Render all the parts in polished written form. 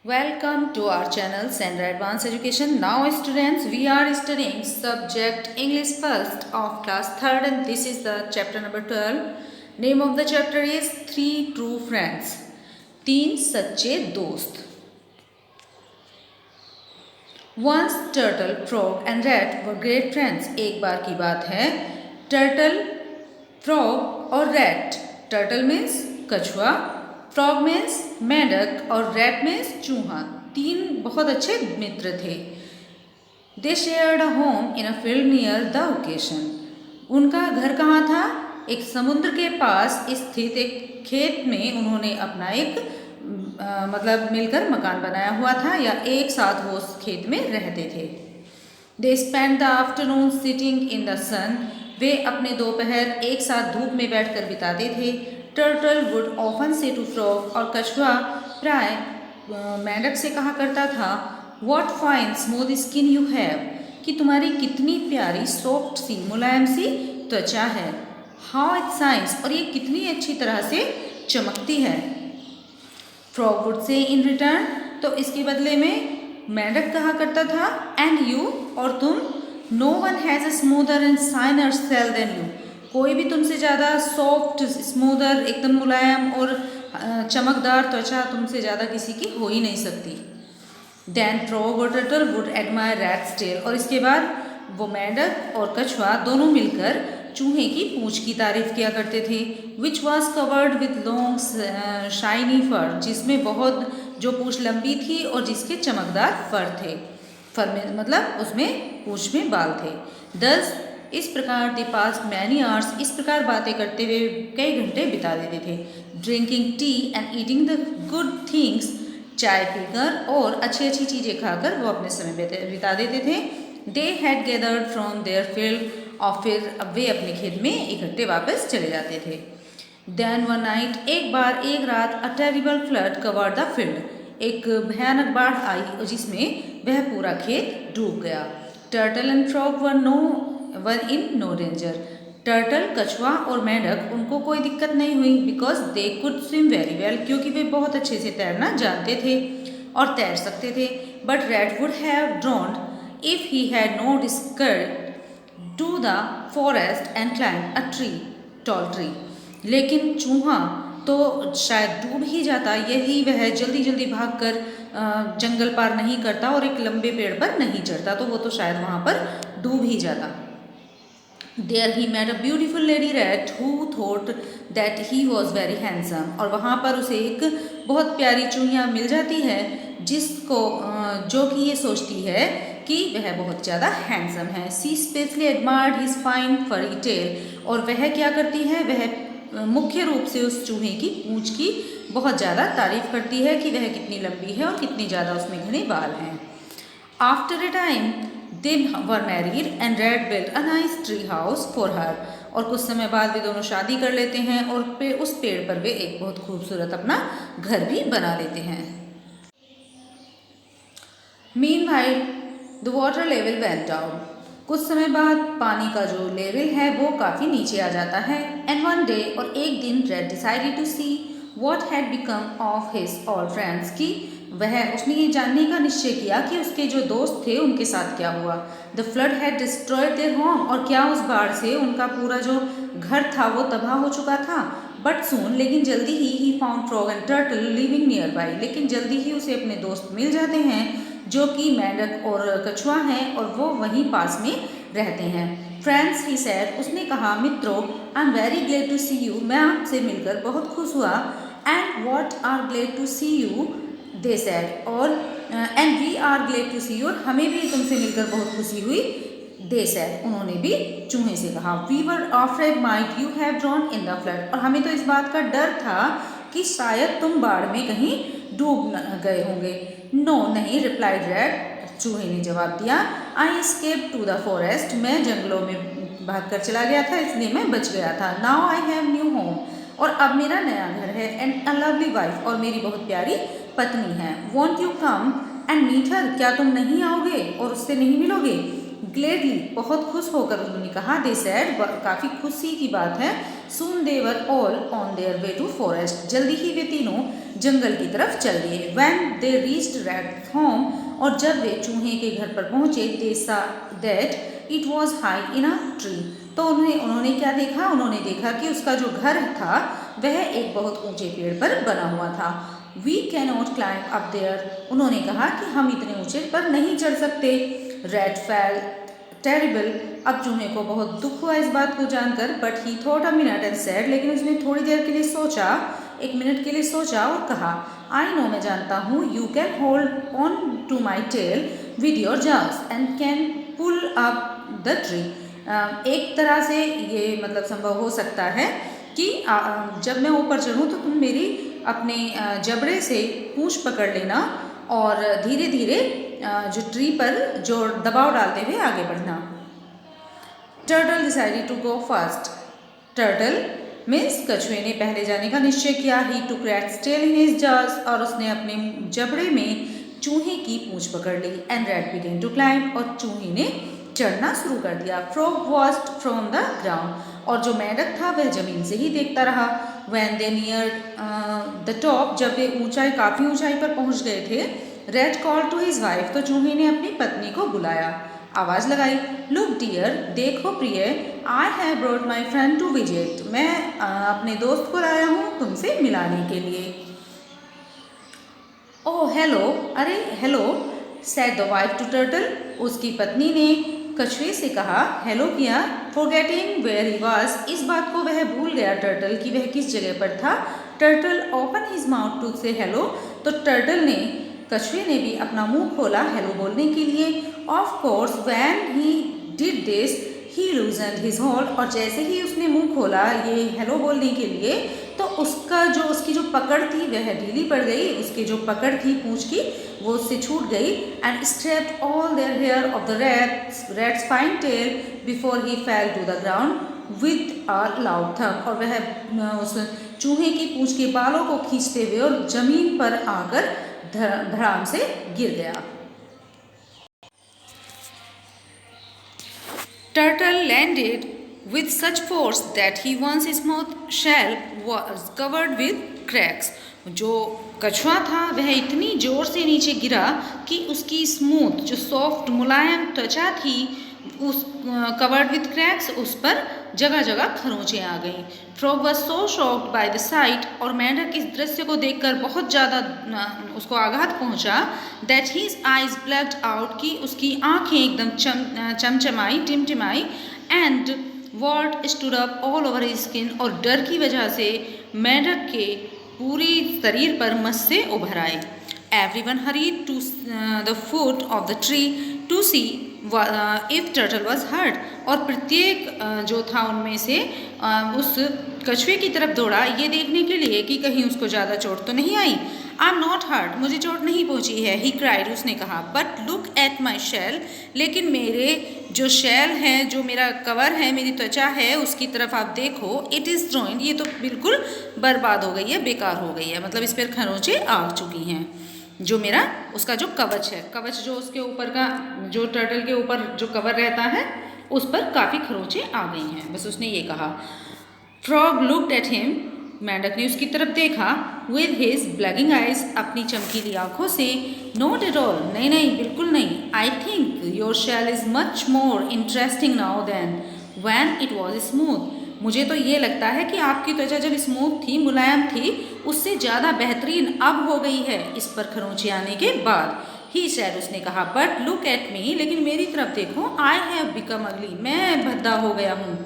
Welcome to our channel Sandra Advanced Education. Now students, we are studying subject English first of class 3rd and this is the chapter number 12. Name of the chapter is Three True Friends. तीन सच्चे दोस्त. Once turtle, frog and rat were great friends. एक बार की बात है, turtle, frog और rat. Turtle means कछुआ, frog means मेंढक और रैट मीन्स चूहा. तीन बहुत अच्छे मित्र थे. दे shared a home in a field near the occasion. उनका घर कहाँ था? एक समुद्र के पास स्थित एक खेत में उन्होंने अपना एक मिलकर मकान बनाया हुआ था या एक साथ वो उस खेत में रहते थे. They spend the afternoon sitting in the sun. वे अपने दोपहर एक साथ धूप में बैठकर बिताते थे. Turtle would often say to frog और कछुआ प्राय मेंढक से कहा करता था, what fine smooth skin you have, कि तुम्हारी कितनी प्यारी सॉफ्ट सी मुलायम सी त्वचा है. हाउ इट साइंस, और ये कितनी अच्छी तरह से चमकती है. Frog would say in return, तो इसके बदले में मेंढक कहा करता था, एंड यू, और तुम, no one has a smoother and shinier shell than you, कोई भी तुमसे ज़्यादा सॉफ्ट, स्मूदर, एकदम मुलायम और चमकदार त्वचा तुमसे ज़्यादा किसी की हो ही नहीं सकती. देन फ्रॉग और turtle would admire rat's tail, और इसके बाद वो मेंढक और कछुआ दोनों मिलकर चूहे की पूंछ की तारीफ किया करते थे. Which was covered with long shiny fur, जिसमें बहुत, जो पूंछ लंबी थी और जिसके चमकदार फर थे. फर में मतलब उसमें पूंछ में बाल थे. दस, इस प्रकार दे पास मैनी आवर्स, इस प्रकार बातें करते हुए कई घंटे बिता देते थे. Drinking tea and eating the good things, चाय पीकर और अच्छी अच्छी चीज़ें खाकर वो अपने समय बिता देते थे. They had gathered from their field, और फिर अब वे अपने खेत में इकट्ठे वापस चले जाते थे. देन वन नाइट, एक बार एक रात, a terrible flood covered the field, एक भयानक बाढ़ आई जिसमें वह पूरा खेत डूब गया. Turtle and frog were in no danger, turtle, कछुआ और मेंढक, उनको कोई दिक्कत नहीं हुई. Because they could swim very well, क्योंकि वे बहुत अच्छे से तैरना जानते थे और तैर सकते थे. But rat would have drowned if he had not scurried to the forest and climb a tree, tall tree, लेकिन चूहा तो शायद डूब ही जाता, यही वह जल्दी जल्दी भागकर जंगल पार नहीं करता और एक लंबे पेड़ पर नहीं चढ़ता, तो वो तो शायद वहाँ पर डूब ही जाता. There he met a beautiful lady rat who thought that he was very handsome, और वहाँ पर उसे एक बहुत प्यारी चूहिया मिल जाती है जिसको जो कि ये सोचती है कि वह बहुत ज़्यादा हैंडसम है. She specially admired his fine furry tail, और वह क्या करती है, वह मुख्य रूप से उस चूहे की पूंछ की बहुत ज़्यादा तारीफ करती है कि वह कितनी लंबी है और कितनी ज़्यादा उसमें घने बाल हैं. After a time they were married and Red built a nice tree house for her, और कुछ समय बाद वे दोनों शादी कर लेते हैं और उस पेड़ पर वे एक बहुत खूबसूरत अपना घर भी बना लेते हैं. Meanwhile the water level went down, कुछ समय बाद पानी का जो लेवल है वो काफ़ी नीचे आ जाता है. And one day, और एक दिन, Red decided to see what had become of his old friends, की उसने ये जानने का निश्चय किया कि उसके जो दोस्त थे उनके साथ क्या हुआ. The flood had destroyed their home, और क्या उस बाढ़ से उनका पूरा जो घर था वो तबाह हो चुका था. बट सून, लेकिन जल्दी he found frog and turtle living near by, लेकिन जल्दी ही उसे अपने दोस्त मिल जाते हैं जो कि मेंढक और कछुआ हैं और वो वहीं पास में रहते हैं. फ्रेंड्स, ही सेड, उसने कहा, मित्रों, I am very glad to see you, मैं आपसे मिलकर बहुत खुश हुआ. And what are glad to see you, they said, और and we are glad to see you, हमें भी तुमसे मिलकर बहुत खुशी हुई. दे सेड, उन्होंने भी चूहे से कहा. We were afraid might you have drowned in the flood, और हमें तो इस बात का डर था कि शायद तुम बाढ़ में कहीं डूब गए होंगे. नो, नहीं, रिप्लाइड रैट, चूहे ने जवाब दिया. आई एस्केप टू द फॉरेस्ट, मैं जंगलों में भागकर चला गया था इसलिए मैं बच गया था. Now I have new home, और अब मेरा नया घर है. एंड अ लवली वाइफ, और मेरी बहुत प्यारी पत्नी है. Won't you come and meet her, क्या तुम नहीं आओगे और उससे नहीं मिलोगे. ग्लेडली, बहुत खुश होकर उन्होंने कहा. दे सेड, काफ़ी खुशी की बात है. Soon they were all on their way to forest, जल्दी ही वे तीनों जंगल की तरफ चल दिए। When they reached Rat's home, और जब वे चूहे के घर पर पहुंचे, they saw that it was high in a tree. तो उन्होंने क्या देखा? उन्होंने देखा कि उसका जो घर था वह एक बहुत ऊंचे पेड़ पर बना हुआ था। We cannot climb up there. उन्होंने कहा कि हम इतने ऊंचे पर नहीं चढ़ सकते। Rat felt terrible. अब चूहे को बहुत दुख हुआ इस बात को जानकर, but he thought a minute and said, लेकिन उसने थोड़ी देर के लिए सोचा, 1 मिनट के लिए सोचा और कहा, I know, मैं जानता हूँ, you can hold on to my tail with your jaws and can pull up the tree. एक तरह से ये मतलब संभव हो सकता है कि जब मैं ऊपर चढ़ूँ तो तुम मेरी अपने जबड़े से पूंछ पकड़ लेना और धीरे धीरे जो ट्री पर जो दबाव डालते हुए आगे बढ़ना। Turtle decided to go first. Turtle means कछुए ने पहले जाने का निश्चय किया। He took rat's tail in his jaws, और उसने अपने जबड़े में चूहे की पूंछ पकड़ ली। And rat began to climb, और चूहे ने चढ़ना शुरू कर दिया। Frog watched from the ground, और जो मेंढक था वह जमीन से ही देखता रहा। When they near the top, जब वे काफ़ी ऊंचाई पर पहुंच गए थे, rat call to his wife, तो चूहे ने अपनी पत्नी को बुलाया, आवाज़ लगाई। लुक डियर, देखो प्रिय, I have brought my friend to visit, मैं अपने दोस्त को लाया हूँ तुमसे मिलाने के लिए। ओह हेलो, अरे hello, said the wife to turtle, उसकी पत्नी ने कछुए से कहा, हेलो किया। फॉरगेटिंग वेयर ही वॉज, इस बात को वह भूल गया टर्टल कि वह किस जगह पर था। Turtle open his mouth to say hello, तो टर्टल ने कछुए ने भी अपना मुंह खोला हेलो बोलने के लिए। Of course when he did this he loosened his hold, और जैसे ही उसने मुंह खोला ये हेलो बोलने के लिए, तो उसकी जो पकड़ थी वह ढीली पड़ गई। उसकी जो पकड़ थी पूंछ की वो उससे छूट गई। And stripped all their hair off the rats fine tail before he fell to the ground with a loud thump, और वह उस चूहे की पूंछ के बालों को खींचते हुए और जमीन पर आकर धड़ाम से गिर गया। Turtle landed with such force that he once his mouth shell was covered with cracks. जो कछुआ था वह इतनी जोर से नीचे गिरा कि उसकी स्मूथ जो सॉफ्ट मुलायम त्वचा थी उस कवर्ड विथ क्रैक्स, उस पर जगह जगह खरोंचें आ गईं। Frog was so shocked by the site, और मेंढक इस दृश्य को देखकर बहुत ज़्यादा उसको आघात पहुंचा। That his eyes blacked out, की उसकी आंखें एकदम चमचमाई टिमटिमाई। And what stood up all over his skin, और डर की वजह से मेंढक के पूरी शरीर पर मस्से उभर आए। Everyone hurried to the foot of the tree to see if turtle was hurt, और प्रत्येक जो था उनमें से उस कछुए की तरफ दौड़ा ये देखने के लिए कि कहीं उसको ज़्यादा चोट तो नहीं आई। आई एम नॉट हर्ट, मुझे चोट नहीं पहुंची है। ही क्राइड, उसने कहा। But look at my shell, लेकिन मेरे जो शेल है, जो मेरा कवर है, मेरी त्वचा है, उसकी तरफ आप देखो। इट इज़ रुइन्ड, ये तो बिल्कुल बर्बाद हो गई है, बेकार हो गई है, मतलब इस पर खरोंचे आ चुकी हैं। जो मेरा उसका जो कवच है, कवच जो उसके ऊपर का जो टर्टल के ऊपर जो कवर रहता है उस पर काफ़ी खरोंचे आ गई हैं, बस उसने ये कहा। फ्रॉग लुक्ड एट हिम, मेंढक ने उसकी तरफ देखा। विद हिज ब्लैगिंग आइज, अपनी चमकीली आंखों से। नॉट एट ऑल, नहीं नहीं बिल्कुल नहीं। I think your shell is much more interesting now than when it was smooth, मुझे तो ये लगता है कि आपकी त्वचा जब स्मूथ थी, मुलायम थी, उससे ज़्यादा बेहतरीन अब हो गई है इस पर खरोंचे आने के बाद। ही सैड, उसने कहा। बट लुक एट मी, लेकिन मेरी तरफ देखो। आई हैव बिकम अगली, मैं भद्दा हो गया हूँ।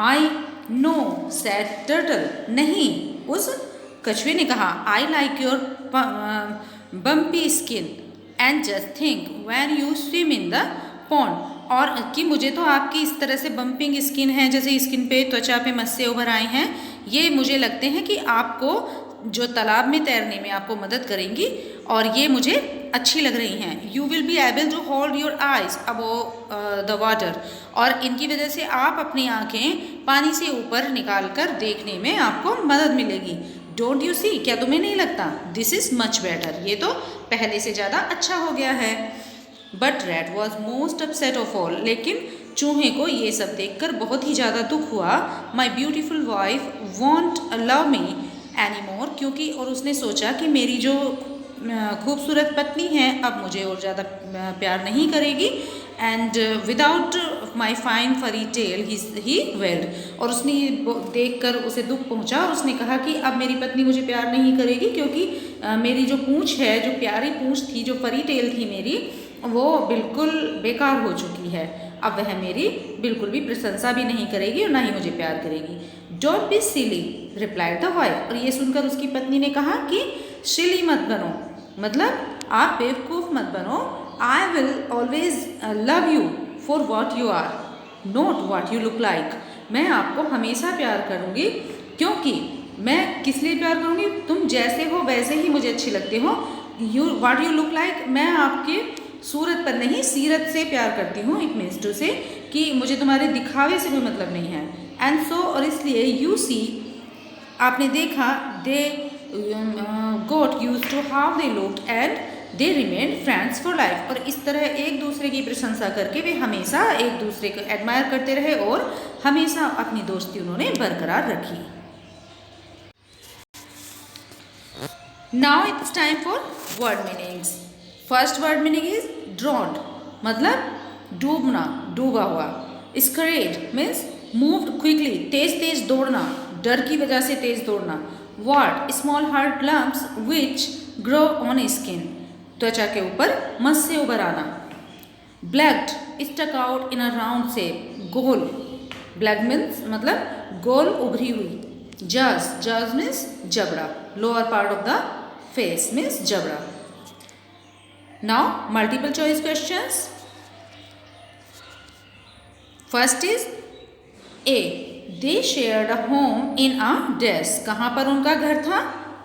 आई नो सैड टर्टल, नहीं, उस कछुए ने कहा। I like your bumpy skin and just think when you swim in the pond, और कि मुझे तो आपकी इस तरह से बम्पिंग स्किन है, जैसे स्किन पे त्वचा पे मस्से उभर आए हैं, ये मुझे लगते हैं कि आपको जो तालाब में तैरने में आपको मदद करेंगी, और ये मुझे अच्छी लग रही हैं। You will be able to hold your eyes above the water, और इनकी वजह से आप अपनी आँखें पानी से ऊपर निकाल कर देखने में आपको मदद मिलेगी। डोंट यू सी, क्या तुम्हें नहीं लगता? दिस इज़ मच बेटर, ये तो पहले से ज़्यादा अच्छा हो गया है। But rat was most upset of all, लेकिन चूहे को ये सब देखकर बहुत ही ज़्यादा दुख हुआ। माई beautiful wife won't allow me any more, क्योंकि और उसने सोचा कि मेरी जो खूबसूरत पत्नी है अब मुझे और ज़्यादा प्यार नहीं करेगी। एंड विदाउट माई फाइन फरी टेल ही वेल्ड, और उसने देख कर उसे दुख पहुंचा और उसने कहा कि अब मेरी पत्नी मुझे प्यार नहीं करेगी, क्योंकि मेरी जो पूँछ है, जो प्यारी पूँछ थी, जो फरी टेल थी मेरी, वो बिल्कुल बेकार हो चुकी है। अब वह मेरी बिल्कुल भी प्रशंसा भी नहीं करेगी और ना ही मुझे प्यार करेगी। Don't be silly replied the wife, और ये सुनकर उसकी पत्नी ने कहा कि सिली मत बनो, मतलब आप बेवकूफ़ मत बनो। I will always love you for what you are, not what you look like. मैं आपको हमेशा प्यार करूँगी, क्योंकि मैं किस लिए प्यार करूँगी, तुम जैसे हो वैसे ही मुझे अच्छे लगते हो। You what you look like, मैं आपके सूरत पर नहीं सीरत से प्यार करती हूँ। इट मीन्स टू से कि मुझे तुम्हारे दिखावे से कोई मतलब नहीं है। एंड सो, और इसलिए यू सी, आपने देखा, they got used to how they looked and they remain friends for life, और इस तरह एक दूसरे की प्रशंसा करके वे हमेशा एक दूसरे को एडमायर करते रहे और हमेशा अपनी दोस्ती उन्होंने बरकरार रखी। Now it's time for word meanings. First word meaning is drowned, मतलब डूबना, डूबा हुआ। स्करेड मीन्स मूव्ड क्विकली, तेज तेज दौड़ना, डर की वजह से तेज दौड़ना। वॉट, small hard lumps which grow on skin, त्वचा के ऊपर मस से उभर आना। Bulged, stuck out in a round shape, गोल। ब्लैक मीन्स मतलब गोल उभरी हुई। जज, जज मीन्स जबड़ा, lower part of the face means जबड़ा। Now multiple choice questions. First is a, they shared a home in a dash, कहाँ पर उनका घर था,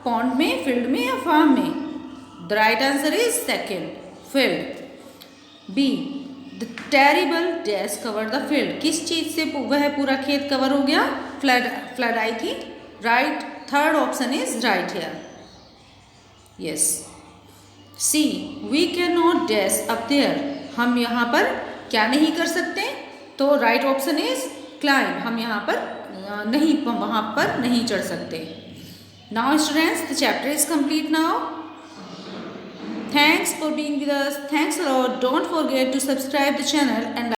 पॉन्ड में, फील्ड में या फार्म में। The right answer is second, field. B, the terrible dash cover the field, किस चीज से वह पूरा खेत कवर हो गया, फ्लड, फ्लड आई थी। Right, third option is right here, yes. C, we can not dash up there, हम यहाँ पर क्या नहीं कर सकते, तो राइट ऑप्शन इज क्लाइंब, हम यहाँ पर नहीं, वहाँ पर नहीं चढ़ सकते। Now students, the chapter is complete now. Thanks for being with us. Thanks a lot. Don't forget to subscribe the channel and